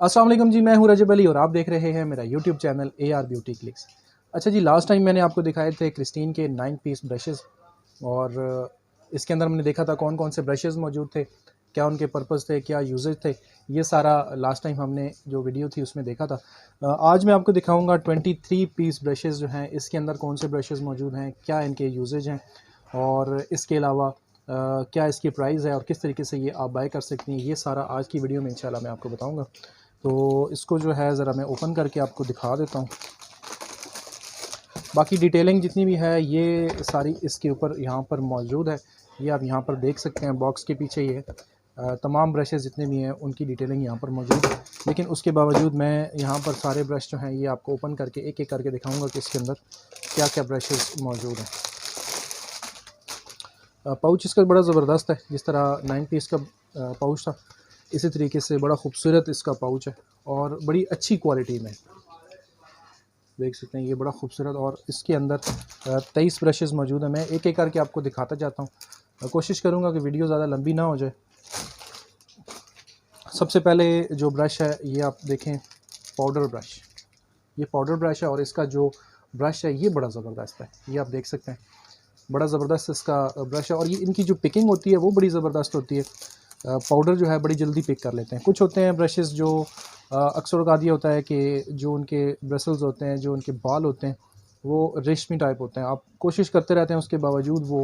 अस्सलाम वालेकुम जी, मैं हूं रजब अली और आप देख रहे हैं मेरा YouTube channel AR beauty clicks. अच्छा जी, लास्ट टाइम मैंने आपको दिखाए थे क्रिस्टीन के 9 पीस ब्रशेज़ और इसके अंदर हमने देखा था कौन कौन से ब्रशेज़ मौजूद थे, क्या उनके पर्पज़ थे, क्या यूजेज थे। ये सारा लास्ट टाइम हमने जो वीडियो थी उसमें देखा था। आज मैं आपको दिखाऊंगा 23 पीस ब्रशेज़ जो हैं, इसके अंदर कौन से ब्रशेज़ मौजूद हैं, क्या इनके यूजेज हैं और इसके अलावा क्या इसकी प्राइस है और किस तरीके से ये आप बाय कर सकती हैं। ये सारा आज की वीडियो में इंशाल्लाह मैं आपको बताऊँगा। तो इसको जो है ज़रा मैं ओपन करके आपको दिखा देता हूँ। बाकी डिटेलिंग जितनी भी है ये सारी इसके ऊपर यहाँ पर मौजूद है। ये आप यहाँ पर देख सकते हैं, बॉक्स के पीछे ये तमाम ब्रशेज़ जितने भी हैं उनकी डिटेलिंग यहाँ पर मौजूद है। लेकिन उसके बावजूद मैं यहाँ पर सारे ब्रश जो हैं ये आपको ओपन करके एक एक करके दिखाऊँगा कि इसके अंदर क्या क्या ब्रशेज़ मौजूद हैं। पाउच इसका बड़ा ज़बरदस्त है, जिस तरह 9 पीस का पाउच था इसी तरीके से बड़ा खूबसूरत इसका पाउच है और बड़ी अच्छी क्वालिटी में देख सकते हैं। ये बड़ा खूबसूरत और इसके अंदर 23 ब्रशेज़ मौजूद हैं। मैं एक एक करके आपको दिखाता जाता हूँ, कोशिश करूँगा कि वीडियो ज़्यादा लंबी ना हो जाए। सबसे पहले जो ब्रश है ये आप देखें, पाउडर ब्रश। ये पाउडर ब्रश है और इसका जो ब्रश है ये बड़ा ज़बरदस्त है। ये आप देख सकते हैं, बड़ा ज़बरदस्त इसका ब्रश है और ये इनकी जो पिकिंग होती है वो बड़ी ज़बरदस्त होती है। पाउडर जो है बड़ी जल्दी पिक कर लेते हैं। कुछ होते हैं ब्रशेज़ जो अक्सर औक़ात ये होता है कि जो उनके ब्रिसल्स होते हैं, जो उनके बाल होते हैं वो रेशमी टाइप होते हैं। आप कोशिश करते रहते हैं, उसके बावजूद वो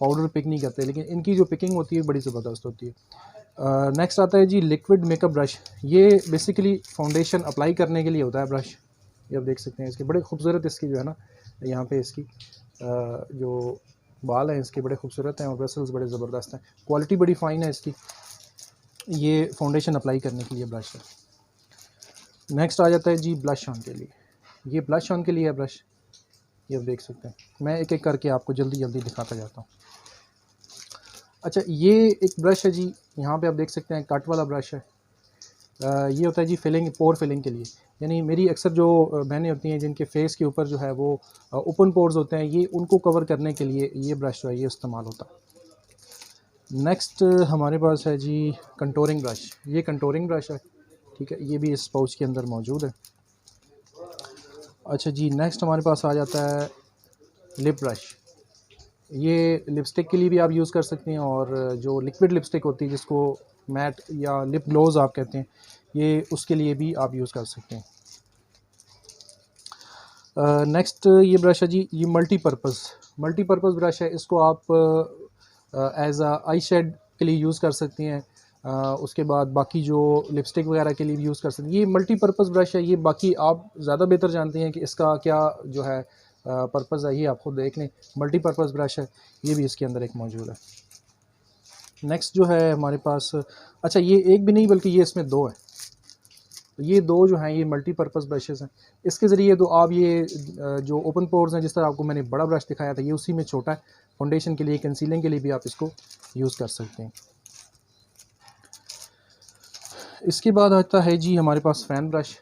पाउडर पिक नहीं करते, लेकिन इनकी जो पिकिंग होती है बड़ी ज़बरदस्त होती है। नेक्स्ट आता है जी लिक्विड मेकअप ब्रश। ये बेसिकली फाउंडेशन अप्लाई करने के लिए होता है ब्रश। ये आप देख सकते हैं, इसके बड़े खूबसूरत इसकी जो है ना, यहाँ पे इसकी जो बाल हैं इसके बड़े खूबसूरत हैं और ब्रसल्स बड़े ज़बरदस्त हैं। क्वालिटी बड़ी फ़ाइन है इसकी। ये फाउंडेशन अप्लाई करने के लिए ब्रश है। नेक्स्ट आ जाता है जी ब्लश ऑन के लिए। ये ब्लश ऑन के लिए है ब्रश। ये आप देख सकते हैं, मैं एक एक करके आपको जल्दी जल्दी दिखाता जाता हूँ। अच्छा, ये एक ब्रश है जी, यहाँ पे आप देख सकते हैं कट वाला ब्रश है। ये होता है जी फिलिंग, पोर फिलिंग के लिए। यानी मेरी अक्सर जो बहनें होती हैं जिनके फेस के ऊपर जो है वो ओपन पोर्स होते हैं, ये उनको कवर करने के लिए ये ब्रश जो है ये इस्तेमाल होता है। नेक्स्ट हमारे पास है जी कंटोरिंग ब्रश। ये कंटोरिंग ब्रश है, ठीक है, ये भी इस पाउच के अंदर मौजूद है। अच्छा जी, नेक्स्ट हमारे पास आ जाता है लिप ब्रश। ये लिपस्टिक के लिए भी आप यूज़ कर सकते हैं और जो लिक्विड लिपस्टिक होती है जिसको मैट या लिप ग्लोज आप कहते हैं, ये उसके लिए भी आप यूज़ कर सकते हैं। नेक्स्ट ये ब्रश है जी, ये मल्टीपर्पज़ ब्रश है। इसको आप एज आई शेड के लिए यूज़ कर सकती हैं। उसके बाद बाकी जो लिपस्टिक वगैरह के लिए भी यूज़ कर सकते हैं। ये मल्टीपर्पज़ ब्रश है। ये बाकी आप ज़्यादा बेहतर जानते हैं कि इसका क्या जो है पर्पज़ है, ये आप खुद देख लें। मल्टीपर्पज़ ब्रश है, ये भी इसके अंदर एक मौजूद है। नेक्स्ट जो है हमारे पास, अच्छा ये एक भी नहीं बल्कि ये इसमें दो है। ये दो जो हैं ये मल्टीपर्पज़ ब्रशेज़ हैं। इसके ज़रिए तो आप ये जो ओपन पोर्स हैं, जिस तरह आपको मैंने बड़ा ब्रश दिखाया था, ये उसी में छोटा है। फाउंडेशन के लिए, कंसीलिंग के लिए भी आप इसको यूज़ कर सकते हैं। इसके बाद आता है जी हमारे पास फ़ैन ब्रश।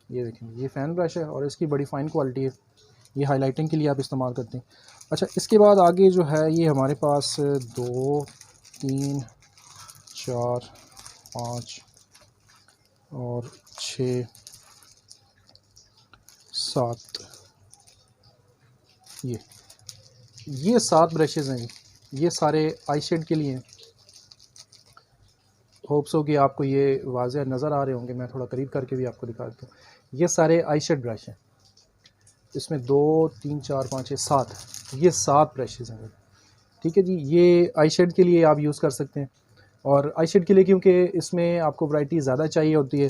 ये देखें, ये फ़ैन ब्रश है और इसकी बड़ी फ़ाइन क्वालिटी है। ये हाईलाइटिंग के लिए आप इस्तेमाल करते हैं। अच्छा, इसके बाद आगे जो है ये हमारे पास 2 3 4 5 और 6 7 ये 7 ब्रशेज़ हैं। ये सारे आई शेड के लिए हैं। होप्स हो कि आपको ये वाज़ेह नज़र आ रहे होंगे। मैं थोड़ा करीब करके भी आपको दिखा देता हूँ। ये सारे आई शेड ब्रश हैं। इसमें 2 3 4 5 6 7, ये 7 ब्रशेज़ हैं, ठीक है जी। ये आई शेड के लिए आप यूज़ कर सकते हैं और आई शेड के लिए क्योंकि इसमें आपको वैरायटी ज़्यादा चाहिए होती है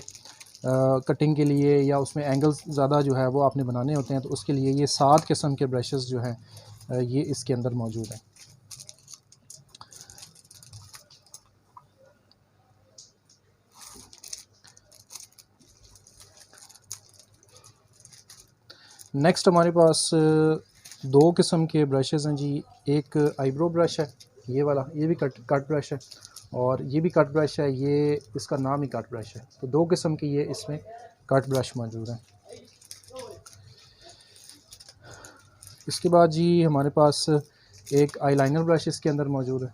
कटिंग के लिए, या उसमें एंगल्स ज़्यादा जो है वो आपने बनाने होते हैं, तो उसके लिए ये 7 किस्म के ब्रशेज़ जो हैं ये इसके अंदर मौजूद हैं। नेक्स्ट हमारे पास 2 किस्म के ब्रशेज़ हैं जी। एक आईब्रो ब्रश है, ये वाला, ये भी कट ब्रश है और ये भी कट ब्रश है। ये इसका नाम ही कट ब्रश है। तो 2 किस्म के ये इसमें कट ब्रश मौजूद हैं। इसके बाद जी हमारे पास एक आईलाइनर ब्रश इसके अंदर मौजूद है।